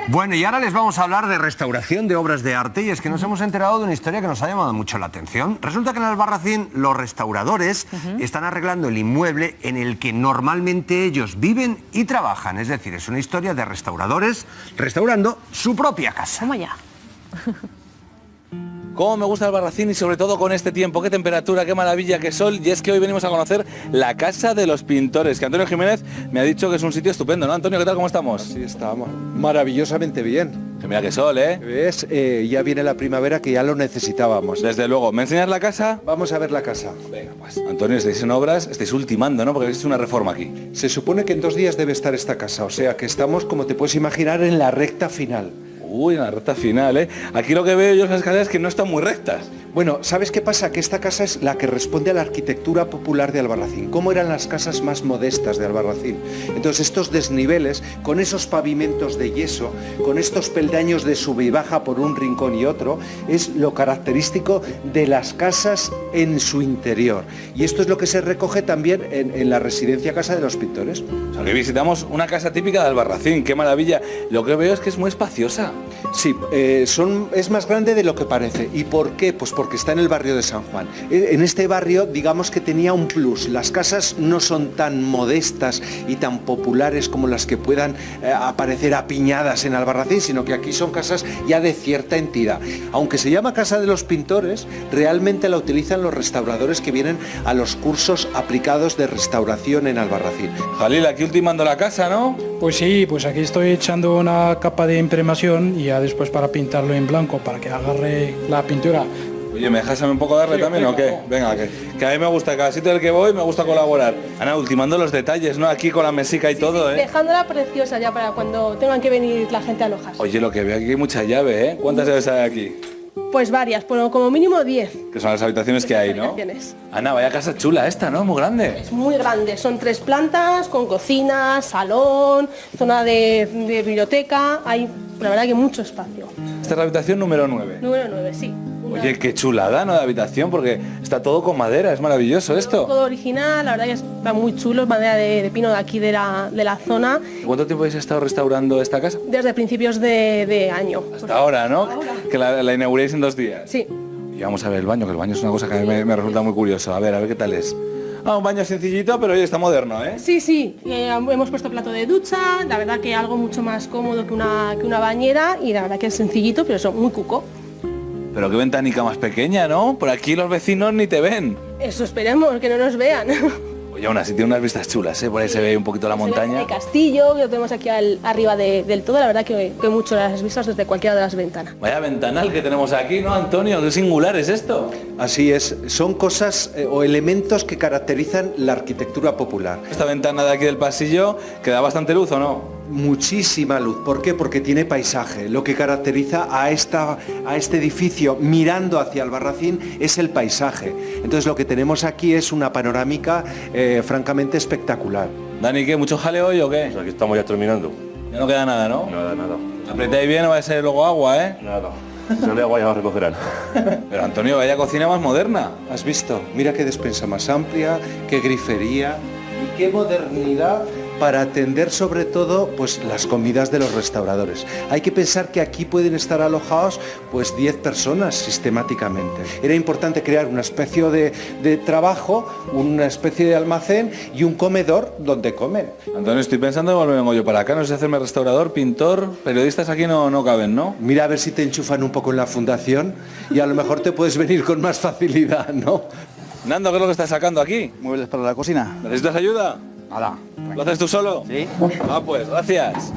Bueno, y ahora les vamos a hablar de restauración de obras de arte, y es que nos hemos enterado de una historia que nos ha llamado mucho la atención. Resulta que en Albarracín los restauradores están arreglando el inmueble en el que normalmente ellos viven y trabajan. Es decir, es una historia de restauradores restaurando su propia casa. Vamos allá. Cómo me gusta Albarracín y sobre todo con este tiempo, qué temperatura, qué maravilla, qué sol. Y es que hoy venimos a conocer la Casa de los Pintores, que Antonio Jiménez me ha dicho que es un sitio estupendo, ¿no, Antonio? ¿Qué tal, cómo estamos? Sí, estamos maravillosamente bien. Que mira qué sol, ¿eh? ¿Ves? Ya viene la primavera, que ya lo necesitábamos. Desde luego. ¿Me enseñas la casa? Vamos a ver la casa. Venga, pues. Antonio, estáis en obras, estáis ultimando, ¿no? Porque habéis hecho una reforma aquí. Se supone que en 2 días debe estar esta casa, o sea que estamos, como te puedes imaginar, en la recta final. Uy, en la recta final, ¿eh? Aquí lo que veo yo en las escaleras es que no están muy rectas. Bueno, ¿sabes qué pasa? Que esta casa es la que responde a la arquitectura popular de Albarracín. ¿Cómo eran las casas más modestas de Albarracín? Entonces estos desniveles, con esos pavimentos de yeso, con estos peldaños de sube y baja por un rincón y otro, es lo característico de las casas en su interior. Y esto es lo que se recoge también en la residencia Casa de los Pintores. O sea, que visitamos una casa típica de Albarracín, qué maravilla. Lo que veo es que es muy espaciosa. Sí, es más grande de lo que parece. ¿Y por qué? Pues porque está en el barrio de San Juan. En este barrio, digamos que tenía un plus. Las casas no son tan modestas y tan populares como las que puedan aparecer apiñadas en Albarracín, sino que aquí son casas ya de cierta entidad. Aunque se llama Casa de los Pintores, realmente la utilizan los restauradores que vienen a los cursos aplicados de restauración en Albarracín. Jalil, aquí ultimando la casa, ¿no? Pues sí, pues aquí estoy echando una capa de imprimación y ya después para pintarlo en blanco, para que agarre la pintura. Oye, ¿me dejas un poco darle también o qué? Venga, que a mí me gusta, cada sitio del que voy me gusta colaborar. Ana, ultimando los detalles, ¿no? Aquí con la mesica y todo, ¿eh? Dejándola preciosa ya para cuando tengan que venir la gente a alojarse. Oye, lo que veo aquí hay mucha llave, ¿eh? ¿Cuántas llaves hay aquí? Pues varias, bueno, como mínimo 10. Que son las habitaciones que hay, ¿no? Ana, vaya casa chula esta, ¿no? Muy grande. Es muy grande, son 3 plantas, con cocina, salón, zona de biblioteca, hay la verdad que mucho espacio. Esta es la habitación número 9. Número 9, sí. Oye, qué chulada, ¿no? De habitación, porque está todo con madera, es maravilloso esto. Todo original, la verdad que está muy chulo, es madera de pino de aquí de la zona. ¿Cuánto tiempo habéis estado restaurando esta casa? Desde principios de año. Hasta ahora, ¿no? Ahora. Que la inauguréis en 2 días. Sí. Y vamos a ver el baño, que el baño es una cosa que a mí me resulta muy curioso. A ver qué tal es. Ah, un baño sencillito, pero hoy está moderno, ¿eh? Sí, sí. Hemos puesto plato de ducha, la verdad que algo mucho más cómodo que una bañera y la verdad que es sencillito, pero eso, muy cuco. Pero qué ventanica más pequeña, ¿no? Por aquí los vecinos ni te ven. Eso esperemos, que no nos vean. Oye, aún así tiene unas vistas chulas, ¿eh? Por ahí se ve un poquito la montaña. El castillo, que lo tenemos aquí arriba del todo, la verdad que mucho las vistas desde cualquiera de las ventanas. Vaya ventanal que tenemos aquí, ¿no, Antonio? Qué singular es esto. Así es, son cosas o elementos que caracterizan la arquitectura popular. Esta ventana de aquí del pasillo que da bastante luz, ¿o no? Muchísima luz. ¿Por qué? Porque tiene paisaje. Lo que caracteriza a este edificio mirando hacia Albarracín es el paisaje. Entonces lo que tenemos aquí es una panorámica francamente espectacular. Dani, ¿qué? ¿Mucho jaleo hoy o qué? Pues aquí estamos ya terminando. Ya no queda nada, ¿no? Nada. Apretáis bien, no va a ser luego agua, ¿eh? Nada. Si sale agua ya lo recogerán. Pero Antonio, vaya cocina más moderna. ¿Has visto? Mira qué despensa más amplia, qué grifería y qué modernidad para atender sobre todo pues las comidas de los restauradores. Hay que pensar que aquí pueden estar alojados pues 10 personas sistemáticamente. Era importante crear una especie de trabajo, una especie de almacén y un comedor donde comen. Antonio, estoy pensando en volverme yo para acá, no sé hacerme restaurador, pintor, periodistas aquí no caben, ¿no? Mira a ver si te enchufan un poco en la fundación y a lo mejor te puedes venir con más facilidad, ¿no? Nando, ¿qué es lo que estás sacando aquí? Muebles para la cocina. ¿Necesitas ayuda? Nada. ¿Lo haces tú solo? Sí. Ah, pues, gracias.